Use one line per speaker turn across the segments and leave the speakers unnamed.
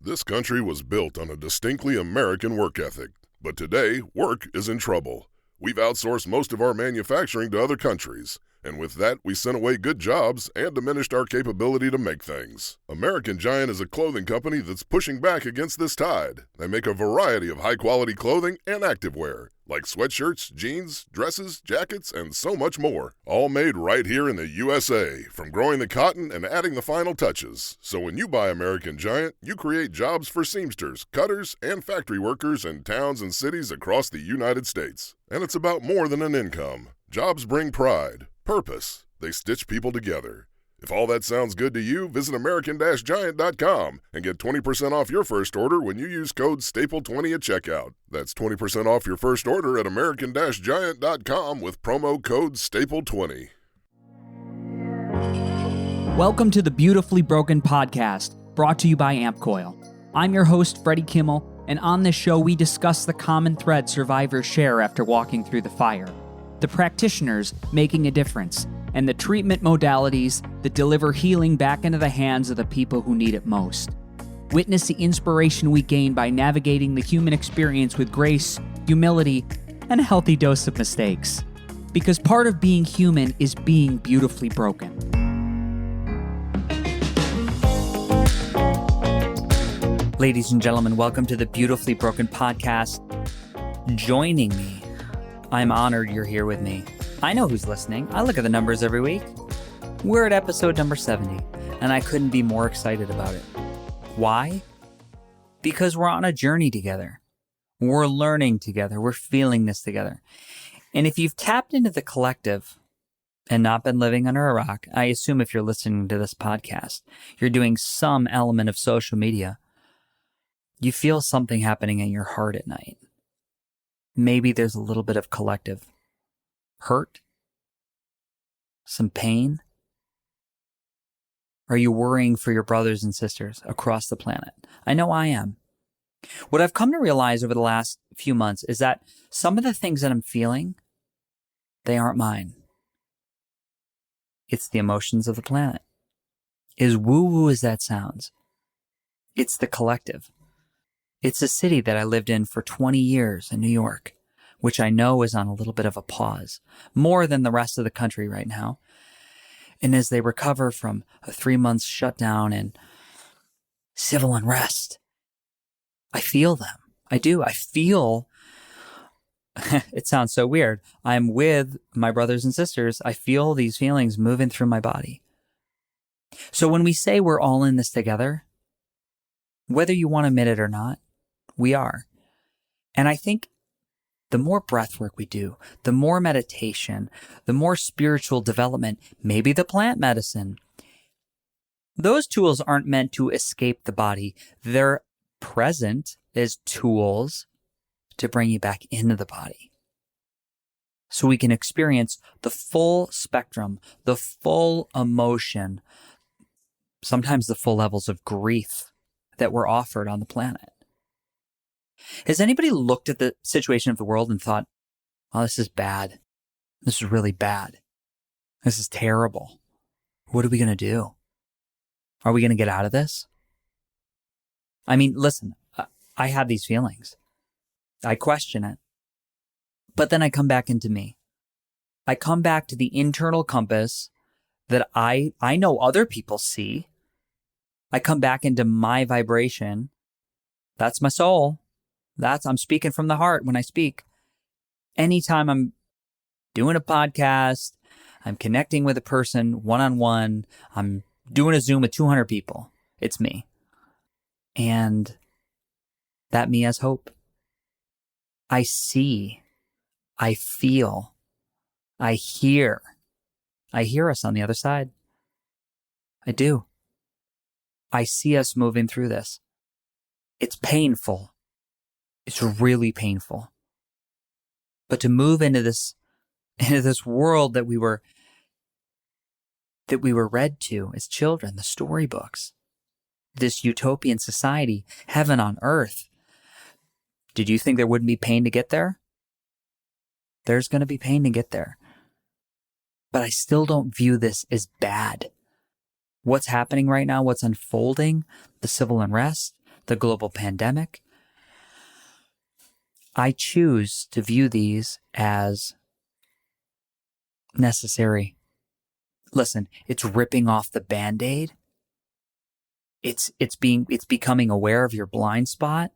This country was built on a distinctly American work ethic, but today, work is in trouble. We've outsourced most of our manufacturing to other countries, and with that, we sent away good jobs and diminished our capability to make things. American Giant is a clothing company that's pushing back against this tide. They make a variety of high-quality clothing and activewear, like sweatshirts, jeans, dresses, jackets, and so much more. All made right here in the USA, from growing the cotton and adding the final touches. So when you buy American Giant, you create jobs for seamsters, cutters, and factory workers in towns and cities across the United States. And it's about more than an income. Jobs bring pride, purpose. They stitch people together. If all that sounds good to you, visit American-Giant.com and get 20% off your first order when you use code STAPLE20 at checkout. That's 20% off your first order at American-Giant.com with promo code STAPLE20.
Welcome to the Beautifully Broken podcast, brought to you by AmpCoil. I'm your host, Freddie Kimmel, and on this show we discuss the common thread survivors share after walking through the fire, the practitioners making a difference, and the treatment modalities that deliver healing back into the hands of the people who need it most. Witness the inspiration we gain by navigating the human experience with grace, humility, and a healthy dose of mistakes. Because part of being human is being beautifully broken. Ladies and gentlemen, welcome to the Beautifully Broken podcast. Joining me, I'm honored you're here with me. I know who's listening. I look at the numbers every week. We're at episode number 70, and I couldn't be more excited about it. Why? Because we're on a journey together. We're learning together. We're feeling this together. And if you've tapped into the collective and not been living under a rock, I assume if you're listening to this podcast, you're doing some element of social media. You feel something happening in your heart at night. Maybe there's a little bit of collective hurt? Some pain? Are you worrying for your brothers and sisters across the planet? I know I am. What I've come to realize over the last few months is that some of the things that I'm feeling, they aren't mine. It's the emotions of the planet. As woo-woo as that sounds, it's the collective. It's a city that I lived in for 20 years in New York, which I know is on a little bit of a pause, more than the rest of the country right now. And as they recover from a 3-month shutdown and civil unrest, I feel them. I do. I feel, it sounds so weird. I'm with my brothers and sisters. I feel these feelings moving through my body. So when we say we're all in this together, whether you want to admit it or not, we are. And I think the more breath work we do, the more meditation, the more spiritual development, maybe the plant medicine. Those tools aren't meant to escape the body. They're present as tools to bring you back into the body. So we can experience the full spectrum, the full emotion, sometimes the full levels of grief that we're offered on the planet. Has anybody looked at the situation of the world and thought, oh, this is bad. This is really bad. This is terrible. What are we going to do? Are we going to get out of this? I mean, listen, I have these feelings. I question it. But then I come back into me. I come back to the internal compass that I know other people see. I come back into my vibration. That's my soul. I'm speaking from the heart when I speak. Anytime I'm doing a podcast, I'm connecting with a person one-on-one, I'm doing a Zoom with 200 people, it's me. And that me has hope. I see, I feel, I hear us on the other side. I do. I see us moving through this. It's painful. It's really painful. But to move into this world that we were read to as children, the storybooks, this utopian society, heaven on earth. Did you think there wouldn't be pain to get there? There's going to be pain to get there. But I still don't view this as bad. What's happening right now, what's unfolding, the civil unrest, the global pandemic. I choose to view these as necessary. Listen, it's ripping off the Band-Aid. It's becoming aware of your blind spot.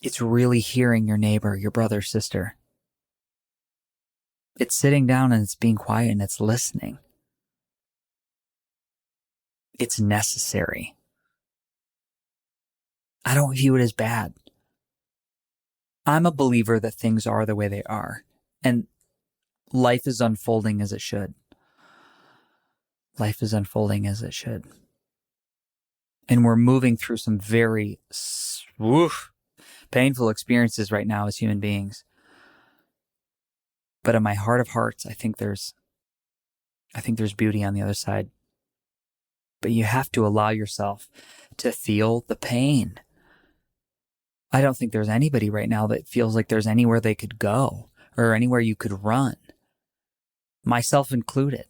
It's really hearing your neighbor, your brother, sister. It's sitting down and it's being quiet and it's listening. It's necessary. I don't view it as bad. I'm a believer that things are the way they are, and life is unfolding as it should. Life is unfolding as it should. And we're moving through some very painful experiences right now as human beings. But in my heart of hearts, I think there's beauty on the other side. But you have to allow yourself to feel the pain. I don't think there's anybody right now that feels like there's anywhere they could go or anywhere you could run, myself included.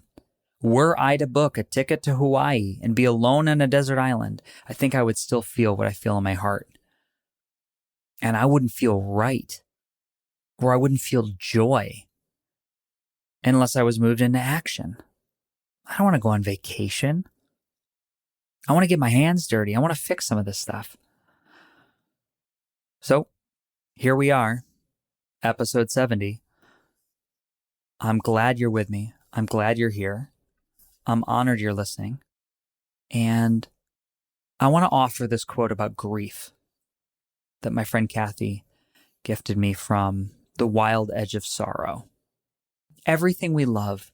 Were I to book a ticket to Hawaii and be alone on a desert island, I think I would still feel what I feel in my heart. And I wouldn't feel right, or I wouldn't feel joy unless I was moved into action. I don't want to go on vacation. I want to get my hands dirty. I want to fix some of this stuff. So, here we are, episode 70. I'm glad you're with me. I'm glad you're here. I'm honored you're listening. And I want to offer this quote about grief that my friend Kathy gifted me from The Wild Edge of Sorrow. Everything we love,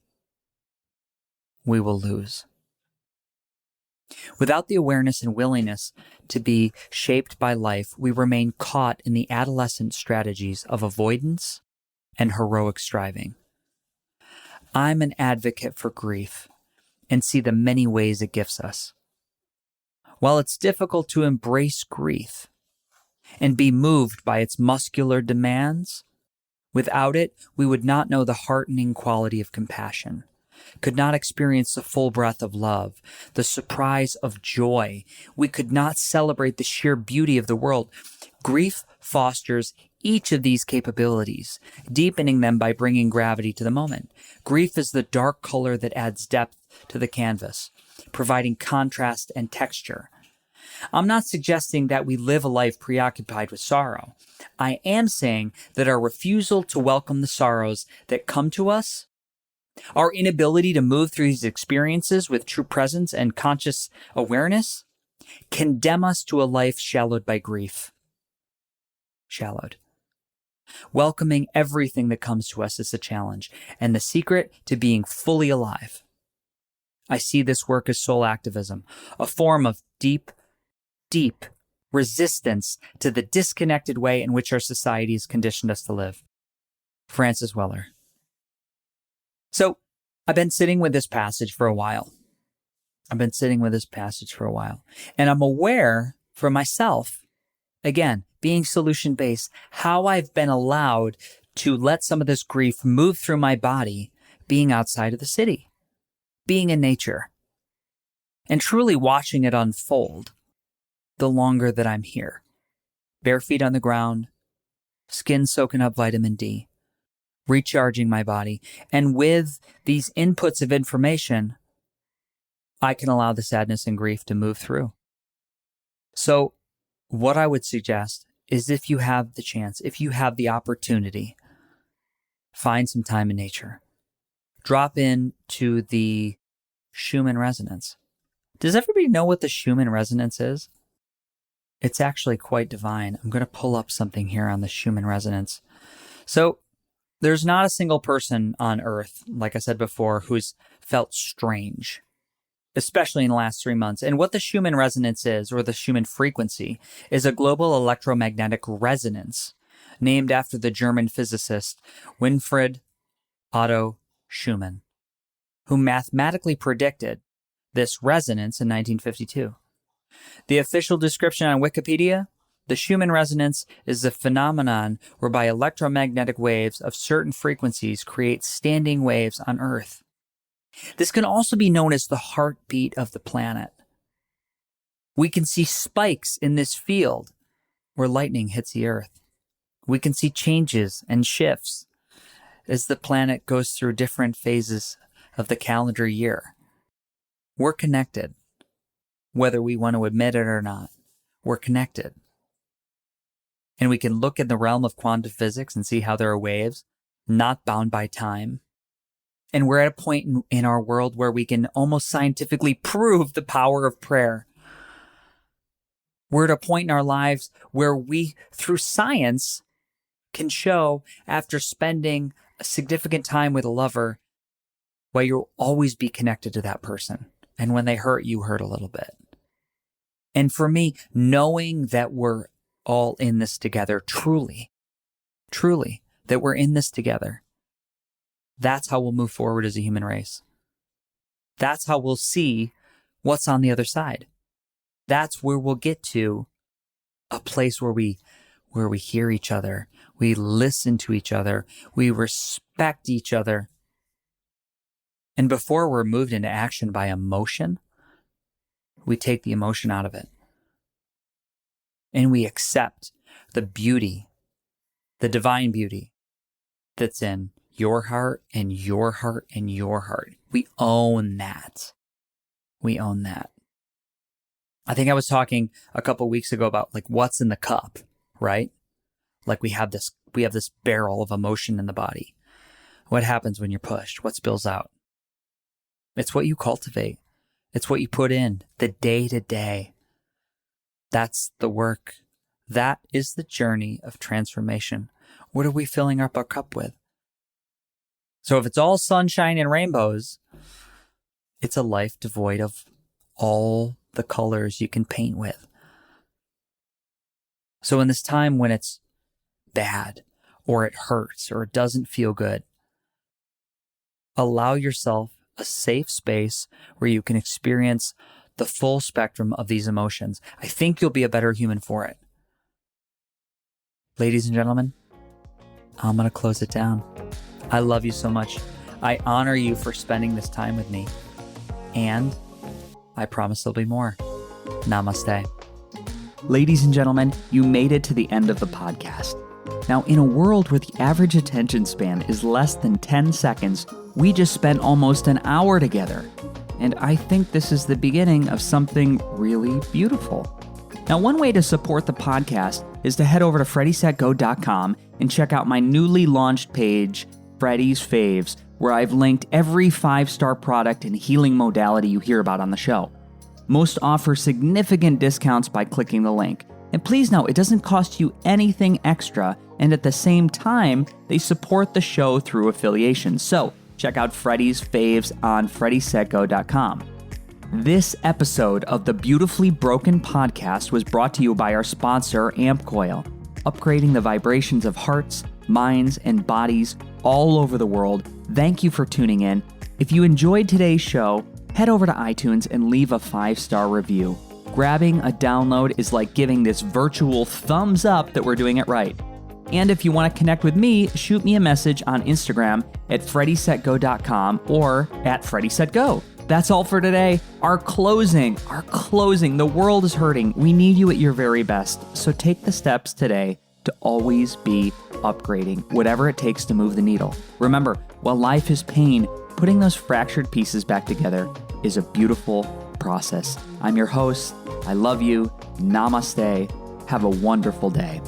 we will lose. Without the awareness and willingness to be shaped by life, we remain caught in the adolescent strategies of avoidance and heroic striving. I'm an advocate for grief and see the many ways it gifts us. While it's difficult to embrace grief and be moved by its muscular demands, without it, we would not know the heartening quality of compassion, could not experience the full breath of love, the surprise of joy. We could not celebrate the sheer beauty of the world. Grief fosters each of these capabilities, deepening them by bringing gravity to the moment. Grief is the dark color that adds depth to the canvas, providing contrast and texture. I'm not suggesting that we live a life preoccupied with sorrow. I am saying that our refusal to welcome the sorrows that come to us, our inability to move through these experiences with true presence and conscious awareness, condemn us to a life shallowed by grief. Shallowed. Welcoming everything that comes to us is a challenge, and the secret to being fully alive. I see this work as soul activism, a form of deep resistance to the disconnected way in which our society has conditioned us to live. Francis Weller. So, I've been sitting with this passage for a while. And I'm aware for myself, again, being solution-based, how I've been allowed to let some of this grief move through my body being outside of the city, being in nature, and truly watching it unfold the longer that I'm here. Bare feet on the ground, skin soaking up vitamin D, recharging my body. And with these inputs of information, I can allow the sadness and grief to move through. So what I would suggest is, if you have the chance, if you have the opportunity, find some time in nature. Drop in to the Schumann Resonance. Does everybody know what the Schumann Resonance is? It's actually quite divine. I'm going to pull up something here on the Schumann Resonance. So there's not a single person on Earth, like I said before, who's felt strange, especially in the last 3 months. And what the Schumann Resonance is, or the Schumann frequency, is a global electromagnetic resonance named after the German physicist Winfried Otto Schumann, who mathematically predicted this resonance in 1952. The official description on Wikipedia: the Schumann resonance is a phenomenon whereby electromagnetic waves of certain frequencies create standing waves on Earth. This can also be known as the heartbeat of the planet. We can see spikes in this field where lightning hits the earth. We can see changes and shifts as the planet goes through different phases of the calendar year. We're connected. Whether we want to admit it or not, we're connected. And we can look in the realm of quantum physics and see how there are waves not bound by time. And we're at a point in our world where we can almost scientifically prove the power of prayer. We're at a point in our lives where we, through science, can show, after spending a significant time with a lover, why you'll always be connected to that person. And when they hurt, you hurt a little bit. And for me, knowing that we're all in this together, truly, that we're in this together, that's how we'll move forward as a human race. That's how we'll see what's on the other side. That's where we'll get to a place where we hear each other, we listen to each other, we respect each other. And before we're moved into action by emotion, we take the emotion out of it. And we accept the beauty, the divine beauty that's in your heart and your heart and your heart. We own that. We own that. I think I was talking a couple weeks ago about like what's in the cup, right? Like we have this barrel of emotion in the body. What happens when you're pushed? What spills out? It's what you cultivate. It's what you put in the day to day. That's the work. That is the journey of transformation. What are we filling up our cup with? So if it's all sunshine and rainbows, it's a life devoid of all the colors you can paint with. So in this time when it's bad, or it hurts, or it doesn't feel good, allow yourself a safe space where you can experience the full spectrum of these emotions. I think you'll be a better human for it. Ladies and gentlemen, I'm going to close it down. I love you so much. I honor you for spending this time with me. And I promise there'll be more. Namaste. Ladies and gentlemen, you made it to the end of the podcast. Now, in a world where the average attention span is less than 10 seconds, we just spent almost an hour together. And I think this is the beginning of something really beautiful. Now, one way to support the podcast is to head over to FreddieSetGo.com and check out my newly launched page, Freddie's Faves, where I've linked every 5-star product and healing modality you hear about on the show. Most offer significant discounts by clicking the link. And please know, it doesn't cost you anything extra, and at the same time, they support the show through affiliation. So, check out Freddie's Faves on FreddieSetGo.com. This episode of the Beautifully Broken podcast was brought to you by our sponsor, AmpCoil, upgrading the vibrations of hearts, minds, and bodies all over the world. Thank you for tuning in. If you enjoyed today's show, head over to iTunes and leave a 5-star review. Grabbing a download is like giving this virtual thumbs up that we're doing it right. And if you want to connect with me, shoot me a message on Instagram at FreddieSetGo.com or at FreddieSetGo. That's all for today. Our closing. The world is hurting. We need you at your very best. So take the steps today to always be upgrading, whatever it takes to move the needle. Remember, while life is pain, putting those fractured pieces back together is a beautiful process. I'm your host. I love you. Namaste. Have a wonderful day.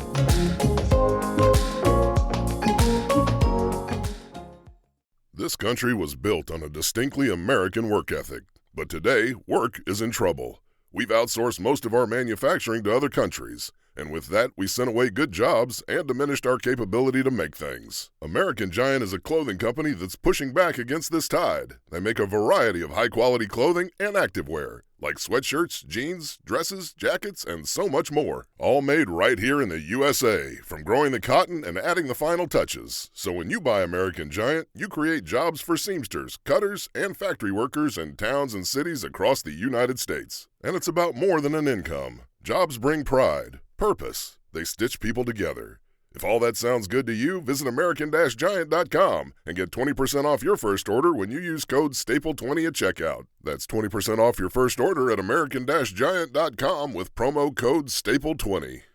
This country was built on a distinctly American work ethic, but today, work is in trouble. We've outsourced most of our manufacturing to other countries, and with that, we sent away good jobs and diminished our capability to make things. American Giant is a clothing company that's pushing back against this tide. They make a variety of high-quality clothing and activewear, like sweatshirts, jeans, dresses, jackets, and so much more. All made right here in the USA, from growing the cotton and adding the final touches. So when you buy American Giant, you create jobs for seamsters, cutters, and factory workers in towns and cities across the United States. And it's about more than an income. Jobs bring pride, purpose. They stitch people together. If all that sounds good to you, visit American-Giant.com and get 20% off your first order when you use code STAPLE20 at checkout. That's 20% off your first order at American-Giant.com with promo code STAPLE20.